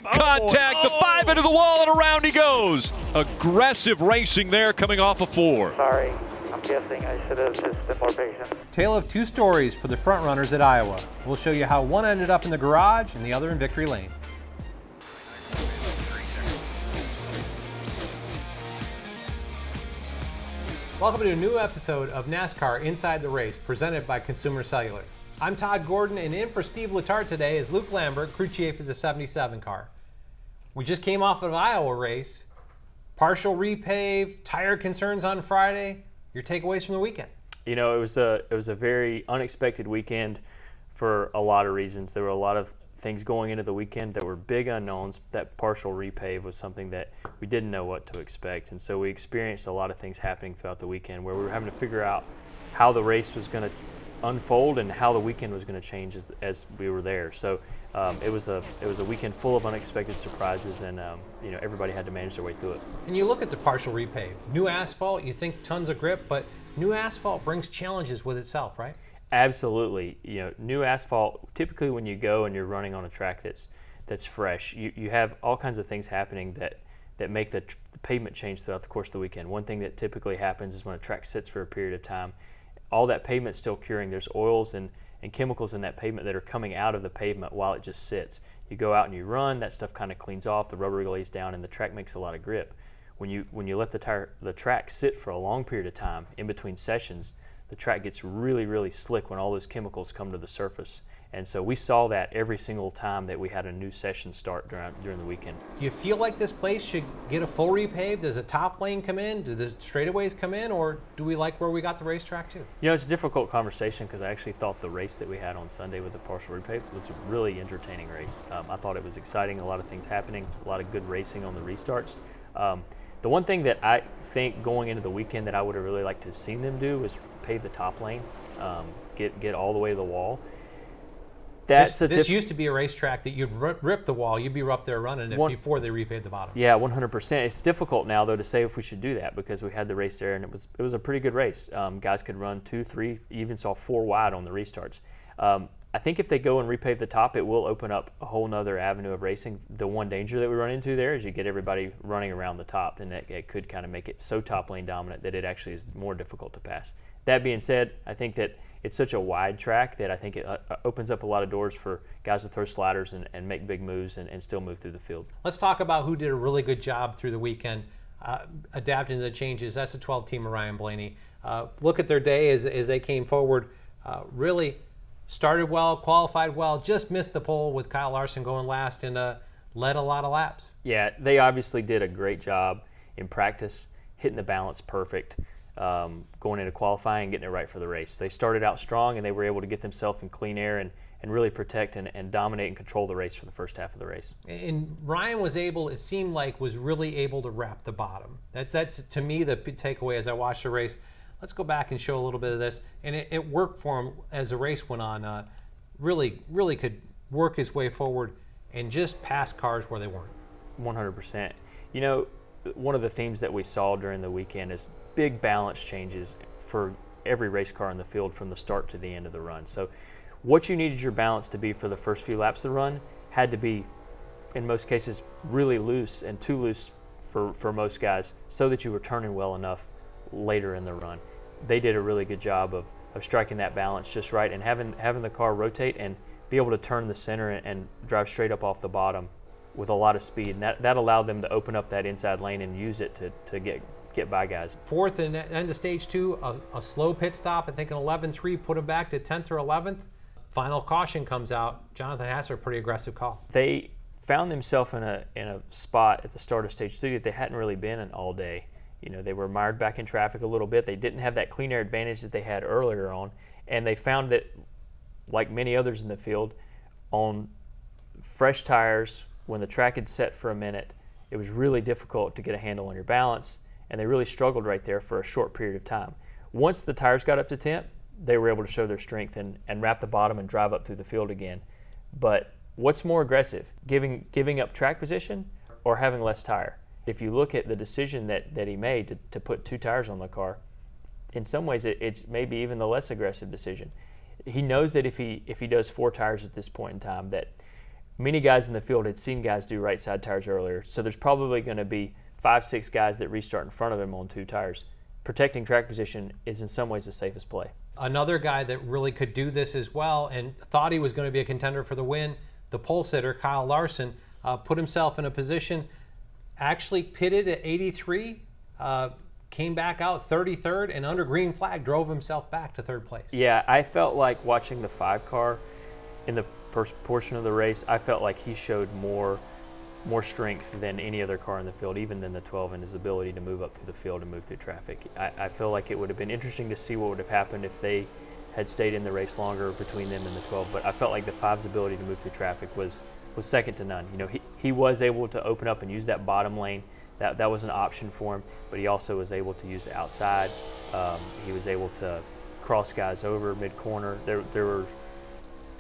Deep contact, the 5 into the wall, and around he goes. Aggressive racing there coming off of 4. Sorry, I'm guessing I should have just been more patient. Tale of two stories for the front runners at Iowa. We'll show you how one ended up in the garage and the other in victory lane. Welcome to a new episode of NASCAR Inside the Race, presented by Consumer Cellular. I'm Todd Gordon, and in for Steve Letarte today is Luke Lambert, crew chief for the 77 car. We just came off of an Iowa race, partial repave, tire concerns on Friday. Your takeaways from the weekend? You know, it was a very unexpected weekend for a lot of reasons. There were a lot of things going into the weekend that were big unknowns. That partial repave was something that we didn't know what to expect, and so we experienced a lot of things happening throughout the weekend where we were having to figure out how the race was going to unfold and how the weekend was going to change as we were there. So it was a weekend full of unexpected surprises, and you know, everybody had to manage their way through it. And you look at the partial repave, new asphalt, you think tons of grip, but new asphalt brings challenges with itself, right? Absolutely. You know, new asphalt, typically when you go and you're running on a track that's fresh, you have all kinds of things happening that make the pavement change throughout the course of the weekend. One thing that typically happens is when a track sits for a period of time, all that pavement's still curing. There's oils and chemicals in that pavement that are coming out of the pavement while it just sits. You go out and you run, that stuff kind of cleans off, the rubber lays down, and the track makes a lot of grip. When you let the track sit for a long period of time in between sessions, the track gets really, really slick when all those chemicals come to the surface. And so we saw that every single time that we had a new session start during the weekend. Do you feel like this place should get a full repave? Does the top lane come in? Do the straightaways come in? Or do we like where we got the racetrack too? You know, it's a difficult conversation because I actually thought the race that we had on Sunday with the partial repave was a really entertaining race. I thought it was exciting, a lot of things happening, a lot of good racing on the restarts. The one thing that I think going into the weekend that I would have really liked to have seen them do was pave the top lane, get all the way to the wall. This used to be a racetrack that you'd rip the wall, you'd be up there running it before they repaved the bottom. Yeah, 100%. It's difficult now though to say if we should do that because we had the race there and it was a pretty good race. Guys could run 2, 3, even saw 4 wide on the restarts. I think if they go and repave the top, it will open up a whole nother avenue of racing. The one danger that we run into there is you get everybody running around the top, and it could kind of make it so top lane dominant that it actually is more difficult to pass. That being said, I think that it's such a wide track that I think it opens up a lot of doors for guys to throw sliders and make big moves and still move through the field. Let's talk about who did a really good job through the weekend adapting to the changes. That's the 12 team of Ryan Blaney. Look at their day as they came forward. Really started well, qualified well, just missed the pole with Kyle Larson going last and led a lot of laps. Yeah, they obviously did a great job in practice, hitting the balance perfect. Going into qualifying and getting it right for the race. They started out strong and they were able to get themselves in clean air and really protect and dominate and control the race for the first half of the race. And Ryan was really able to wrap the bottom. That's to me the takeaway as I watched the race. Let's go back and show a little bit of this. And it worked for him as the race went on. Really could work his way forward and just pass cars where they weren't. 100%. You know, one of the themes that we saw during the weekend is big balance changes for every race car in the field from the start to the end of the run. So what you needed your balance to be for the first few laps of the run had to be, in most cases, really loose and too loose for most guys so that you were turning well enough later in the run. They did a really good job of striking that balance just right and having the car rotate and be able to turn the center and drive straight up off the bottom with a lot of speed. And that allowed them to open up that inside lane and use it to get by guys. Fourth and end of stage 2, a slow pit stop. I think an 11.3 put him back to 10th or 11th. Final caution comes out. Jonathan Hasser, pretty aggressive call. They found themselves in a spot at the start of stage 3 that they hadn't really been in all day. You know, they were mired back in traffic a little bit. They didn't have that clean air advantage that they had earlier on, and they found that, like many others in the field, on fresh tires, when the track had set for a minute, it was really difficult to get a handle on your balance, and they really struggled right there for a short period of time. Once the tires got up to temp, they were able to show their strength and wrap the bottom and drive up through the field again. But what's more aggressive, giving up track position or having less tire? If you look at the decision that he made to put 2 tires on the car, in some ways it's maybe even the less aggressive decision. He knows that if he does 4 tires at this point in time, that many guys in the field had seen guys do right side tires earlier, so there's probably going to be 5-6 guys that restart in front of him on 2 tires. Protecting track position is in some ways the safest play. Another guy that really could do this as well and thought he was going to be a contender for the win, the pole sitter, Kyle Larson, put himself in a position, actually pitted at 83, came back out 33rd, and under green flag drove himself back to 3rd place. Yeah, I felt like watching the 5 car in the first portion of the race, I felt like he showed more strength than any other car in the field, even than the 12, in his ability to move up through the field and move through traffic. I feel like it would have been interesting to see what would have happened if they had stayed in the race longer between them and the 12, but I felt like the 5's ability to move through traffic was second to none. You know, he was able to open up and use that bottom lane. That was an option for him, but he also was able to use the outside. He was able to cross guys over mid-corner.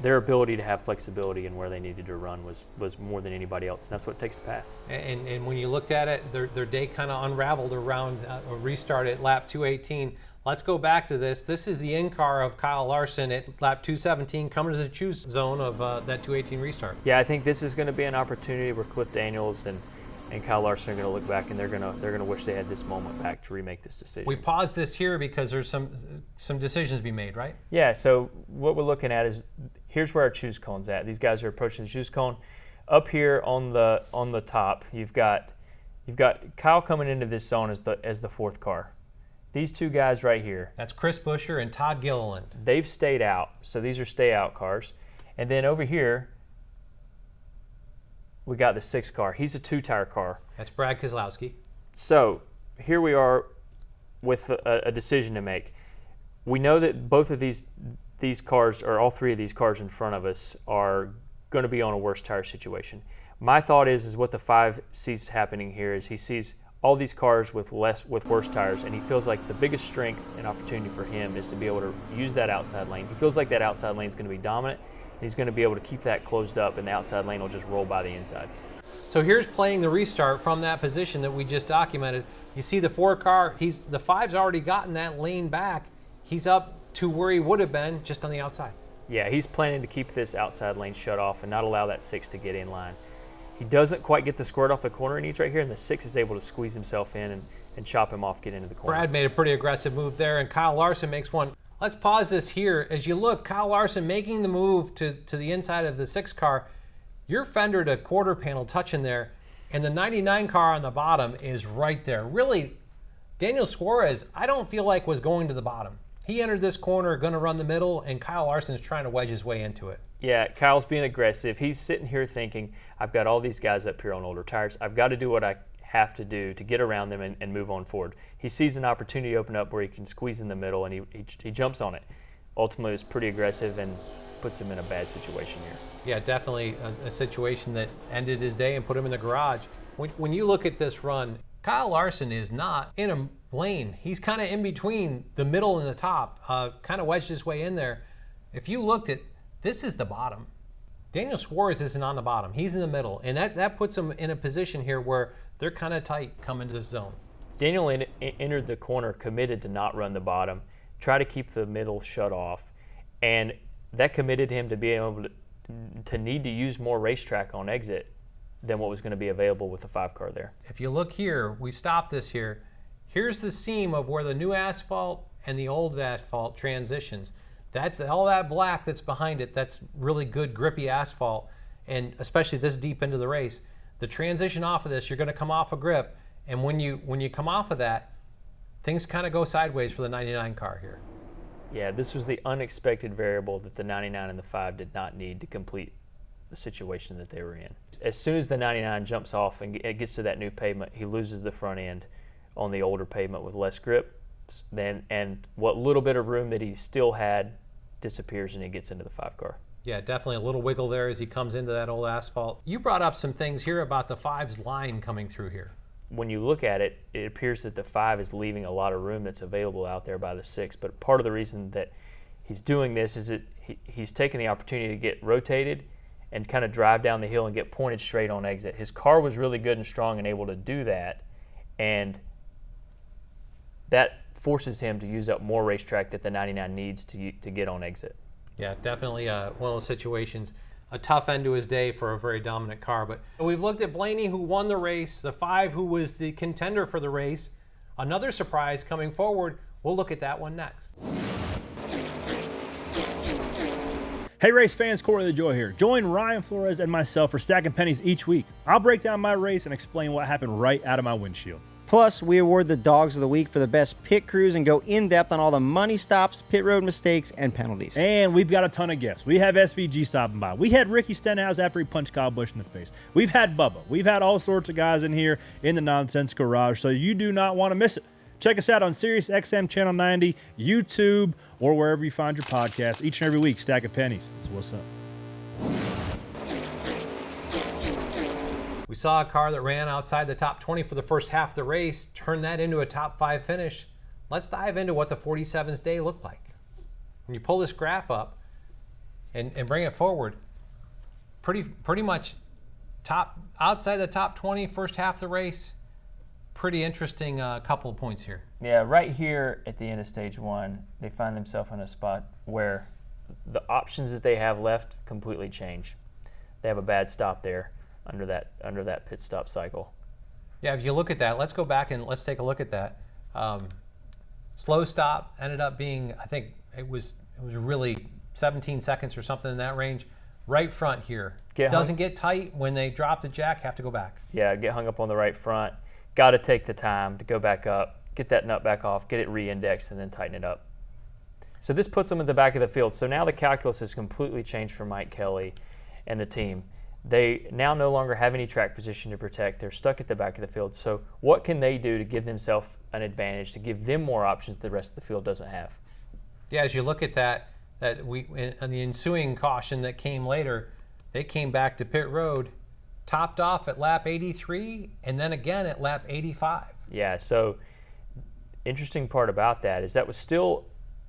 Their ability to have flexibility in where they needed to run was more than anybody else, and that's what it takes to pass. And when you looked at it, their day kind of unraveled around a restart at lap 218. Let's go back to this. This is the in-car of Kyle Larson at lap 217, coming to the choose zone of that 218 restart. Yeah, I think this is going to be an opportunity where Cliff Daniels and Kyle Larson are going to look back and they're going to wish they had this moment back to remake this decision. We paused this here because there's some decisions to be made, right? Yeah, so what we're looking at is here's where our choose cone's at. These guys are approaching the choose cone. Up here on the top, you've got Kyle coming into this zone as the 4th car. These 2 guys right here. That's Chris Buescher and Todd Gilliland. They've stayed out, so these are stay out cars. And then over here, we got the 6th car. He's a 2-tire car. That's Brad Keselowski. So here we are with a decision to make. We know that both of these cars, or all 3 of these cars in front of us, are going to be on a worse tire situation. My thought is what the 5 sees happening here is he sees all these cars with worse tires, and he feels like the biggest strength and opportunity for him is to be able to use that outside lane. He feels like that outside lane is going to be dominant. He's going to be able to keep that closed up, and the outside lane will just roll by the inside. So here's playing the restart from that position that we just documented. You see the 4 car, the 5's already gotten that lane back. He's up to where he would have been just on the outside. Yeah, he's planning to keep this outside lane shut off and not allow that 6 to get in line. He doesn't quite get the squirt off the corner he needs right here, and the 6 is able to squeeze himself in and chop him off, get into the corner. Brad made a pretty aggressive move there, and Kyle Larson makes one. Let's pause this here. As you look, Kyle Larson making the move to the inside of the 6 car. Your fender to quarter panel touching there, and the 99 car on the bottom is right there. Really, Daniel Suarez, I don't feel like was going to the bottom. He entered this corner, going to run the middle, and Kyle Larson's trying to wedge his way into it. Yeah, Kyle's being aggressive. He's sitting here thinking, I've got all these guys up here on older tires. I've got to do what I have to do to get around them and move on forward. He sees an opportunity open up where he can squeeze in the middle, and he jumps on it. Ultimately, it's pretty aggressive and puts him in a bad situation here. Yeah, definitely a situation that ended his day and put him in the garage. When you look at this run, Kyle Larson is not in a lane. He's kind of in between the middle and the top, kind of wedged his way in there. If you looked at, this is the bottom. Daniel Suarez isn't on the bottom. He's in the middle, and that puts him in a position here where they're kind of tight coming to this zone. Daniel entered the corner committed to not run the bottom, try to keep the middle shut off, and that committed him to being able to need to use more racetrack on exit than what was going to be available with the 5 car there. If you look here, we stopped this here. Here's the seam of where the new asphalt and the old asphalt transitions. That's all that black that's behind it. That's really good grippy asphalt, and especially this deep into the race. The transition off of this, you're going to come off a grip, and when you come off of that, things kind of go sideways for the 99 car here. Yeah, this was the unexpected variable that the 99 and the 5 did not need to complete the situation that they were in. As soon as the 99 jumps off and it gets to that new pavement, he loses the front end on the older pavement with less grip, and what little bit of room that he still had disappears and he gets into the 5 car. Yeah, definitely a little wiggle there as he comes into that old asphalt. You brought up some things here about the 5's line coming through here. When you look at it, it appears that the 5 is leaving a lot of room that's available out there by the 6, but part of the reason that he's doing this is that he's taking the opportunity to get rotated and kind of drive down the hill and get pointed straight on exit. His car was really good and strong and able to do that, and that forces him to use up more racetrack that the 99 needs to get on exit. Yeah, definitely one of those situations. a tough end to his day for a very dominant car. But we've looked at Blaney, who won the race, the 5 who was the contender for the race. Another surprise coming forward. We'll look at that one next. Hey race fans, Corey the Joy here. Join Ryan Flores and myself for Stacking Pennies each week. I'll break down my race and explain what happened right out of my windshield. Plus, we award the Dogs of the Week for the best pit crews and go in-depth on all the money stops, pit road mistakes, and penalties. And we've got a ton of guests. We have SVG stopping by. We had Ricky Stenhouse after he punched Kyle Busch in the face. We've had Bubba. We've had all sorts of guys in here in the Nonsense Garage, so you do not want to miss it. Check us out on Sirius XM Channel 90, YouTube, or wherever you find your podcasts. Each and every week, Stacking Pennies. That's what's up. We saw a car that ran outside the top 20 for the first half of the race, turn that into a top 5 finish. Let's dive into what the 47's day looked like. When you pull this graph up and bring it forward, pretty much outside the top 20 first half of the race. Pretty interesting couple of points here. Yeah, right here at the end of stage 1, they find themselves in a spot where the options that they have left completely change. They have a bad stop there under that pit stop cycle. Yeah, if you look at that, let's go back and let's take a look at that. Slow stop ended up being, I think it was really 17 seconds or something in that range. Right front here. Doesn't get tight when they drop the jack, have to go back. Yeah, get hung up on the right front. Got to take the time to go back up, get that nut back off, get it re-indexed, and then tighten it up. So this puts them at the back of the field. So now the calculus has completely changed for Mike Kelly and the team. They now no longer have any track position to protect. They're stuck at the back of the field. So what can they do to give themselves an advantage, to give them more options the rest of the field doesn't have? Yeah, as you look at that on the ensuing caution that came later, they came back to pit road, topped off at lap 83, and then again at lap 85. Yeah, so interesting part about that is that was still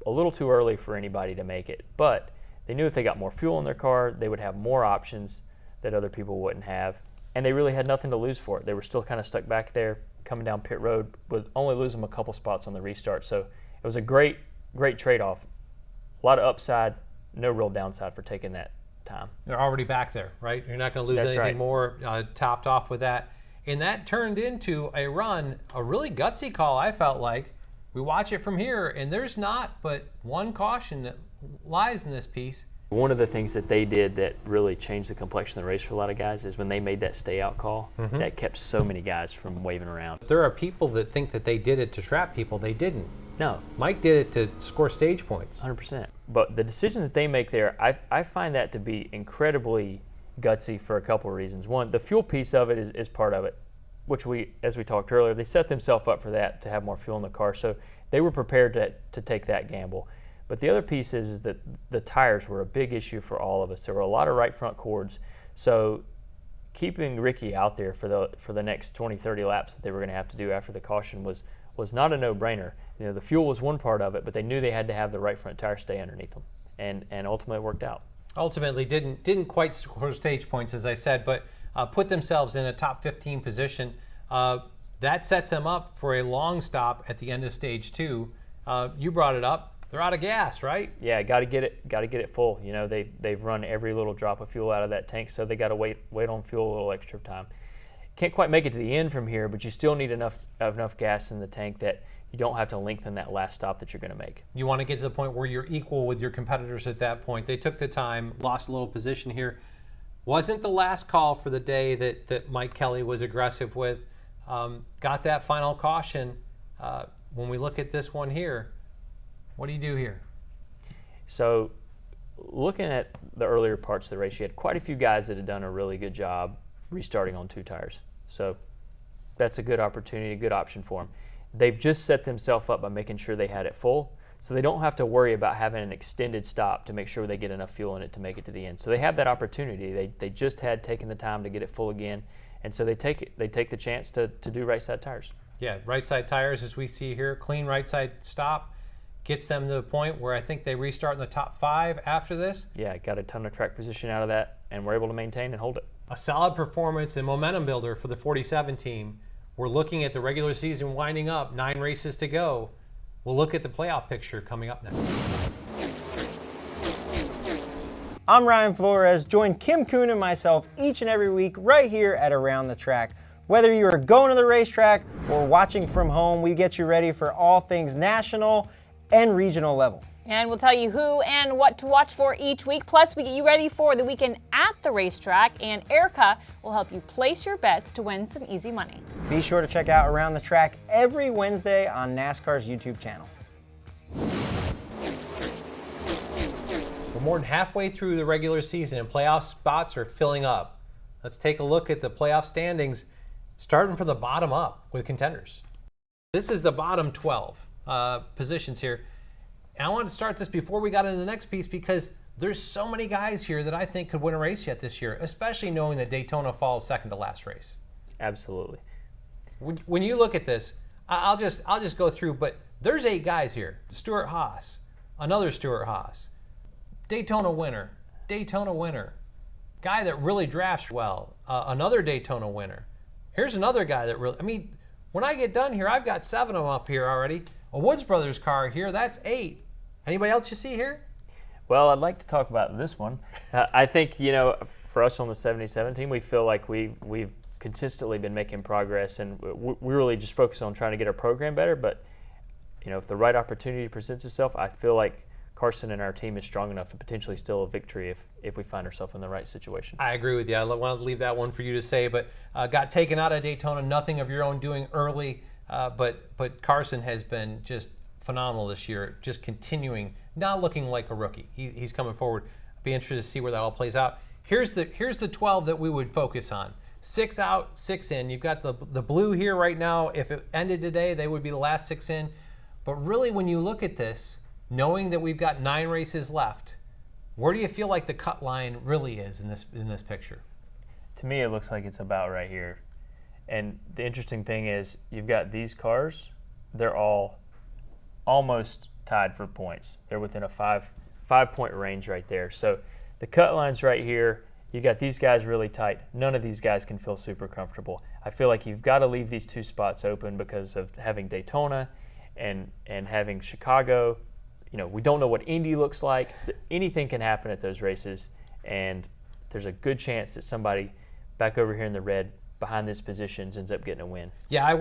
a little too early for anybody to make it, but they knew if they got more fuel in their car, they would have more options that other people wouldn't have, and they really had nothing to lose for it. They were still kind of stuck back there coming down pit road with only losing them a couple spots on the restart. So it was a great trade-off. A lot of upside, no real downside for taking that time. They're already back there, right? You're not going to lose That's anything right. more, topped off with that. And that turned into a run, a really gutsy call, I felt like. We watch it from here, and there's not but one caution that lies in this piece. One of the things that they did that really changed the complexion of the race for a lot of guys is when they made that stay out call, that kept so many guys from waving around. There are people that think that they did it to trap people. They didn't. No. Mike did it to score stage points. 100%. But the decision that they make there, I find that to be incredibly gutsy for a couple of reasons. One, the fuel piece of it is part of it, which as we talked earlier, they set themselves up for that, to have more fuel in the car. So they were prepared to take that gamble. But the other piece is that the tires were a big issue for all of us. There were a lot of right front cords. So keeping Ricky out there for the next 20, 30 laps that they were going to have to do after the caution was not a no-brainer. You know, the fuel was one part of it, but they knew they had to have the right front tire stay underneath them, and ultimately it worked out. Ultimately didn't quite score stage points, as I said, but put themselves in a top 15 position. That sets them up for a long stop at the end of stage 2. You brought it up. They're out of gas, right? Yeah, got to get it full. You know, they've run every little drop of fuel out of that tank, so they got to wait on fuel a little extra time. Can't quite make it to the end from here, but you still need enough gas in the tank that you don't have to lengthen that last stop that you're going to make. You want to get to the point where you're equal with your competitors at that point. They took the time, lost a little position here. Wasn't the last call for the day that Mike Kelly was aggressive with. Got that final caution. When we look at this one here, what do you do here? So looking at the earlier parts of the race, you had quite a few guys that had done a really good job restarting on 2 tires. So that's a good opportunity, a good option for them. They've just set themselves up by making sure they had it full, so they don't have to worry about having an extended stop to make sure they get enough fuel in it to make it to the end. So they have that opportunity. They just had taken the time to get it full again, and so they take the chance to do right side tires. Yeah, right side tires, as we see here, clean right side stop. Gets them to the point where I think they restart in the top 5 after this. Yeah, got a ton of track position out of that, and we're able to maintain and hold it. A solid performance and momentum builder for the 47 team. We're looking at the regular season winding up, 9 races to go. We'll look at the playoff picture coming up next. I'm Ryan Flores. Join Kim Kuhn and myself each and every week right here at Around the Track. Whether you are going to the racetrack or watching from home, we get you ready for all things national and regional level. And we'll tell you who and what to watch for each week. Plus, we get you ready for the weekend at the racetrack, and Erica will help you place your bets to win some easy money. Be sure to check out Around the Track every Wednesday on NASCAR's YouTube channel. We're more than halfway through the regular season and playoff spots are filling up. Let's take a look at the playoff standings, starting from the bottom up with contenders. This is the bottom 12 positions here. And I wanted to start this before we got into the next piece because there's so many guys here that I think could win a race yet this year, especially knowing that Daytona falls second to last race. Absolutely. When you look at this, I'll just go through, but there's 8 guys here. Stuart Haas, another Stuart Haas, Daytona winner, guy that really drafts well, another Daytona winner. Here's another guy that really, I mean, when I get done here, I've got 7 of them up here already. A Woods Brothers car here, that's 8. Anybody else you see here? Well, I'd like to talk about this one. I think, for us on the 77 team, we feel like we've consistently been making progress, and we really just focus on trying to get our program better. But, if the right opportunity presents itself, I feel like Carson and our team is strong enough to potentially steal a victory if we find ourselves in the right situation. I agree with you. I wanted to leave that one for you to say, but got taken out of Daytona, nothing of your own doing early. But Carson has been just phenomenal this year, just continuing, not looking like a rookie. He's coming forward. Be interested to see where that all plays out. Here's the 12 that we would focus on. 6 out, 6 in. You've got the blue here right now. If it ended today, they would be the last 6 in. But really, when you look at this, knowing that we've got 9 races left, where do you feel like the cut line really is in this picture? To me, it looks like it's about right here. And the interesting thing is you've got these cars, they're all almost tied for points. They're within a 5-point range right there. So the cut line's right here. You got these guys really tight. None of these guys can feel super comfortable. I feel like you've got to leave these 2 spots open because of having Daytona and having Chicago. We don't know what Indy looks like. Anything can happen at those races, and there's a good chance that somebody back over here in the red behind these positions ends up getting a win. Yeah, I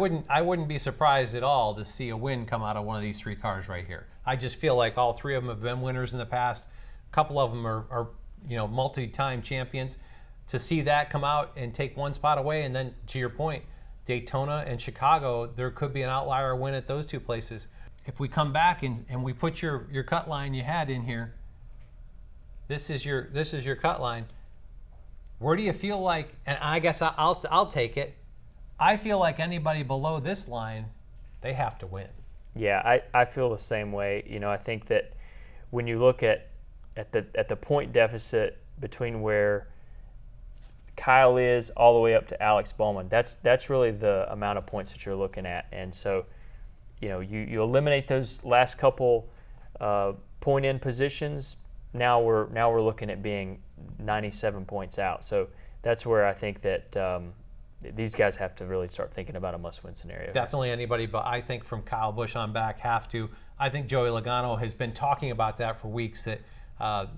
wouldn't be surprised at all to see a win come out of one of these 3 cars right here. I just feel like all 3 of them have been winners in the past. A couple of them are multi-time champions. To see that come out and take 1 spot away, and then to your point, Daytona and Chicago, there could be an outlier win at those 2 places. If we come back and we put your cut line you had in here, this is your cut line. Where do you feel like, and I guess I'll take it, I feel like anybody below this line, they have to win. Yeah, I feel the same way. I think that when you look at the point deficit between where Kyle is all the way up to Alex Bowman, that's really the amount of points that you're looking at. And so, you eliminate those last couple point in positions. Now we're looking at being 97 points out. So that's where I think that these guys have to really start thinking about a must-win scenario. Definitely anybody, but I think from Kyle Busch on back have to. I think Joey Logano has been talking about that for weeks, that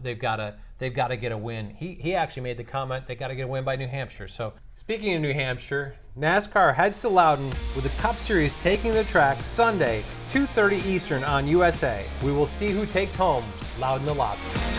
they've got to get a win. He actually made the comment they got to get a win by New Hampshire. So speaking of New Hampshire, NASCAR heads to Loudon with the Cup Series taking the track Sunday, 2:30 Eastern on USA. We will see who takes home Loudon the Lobster.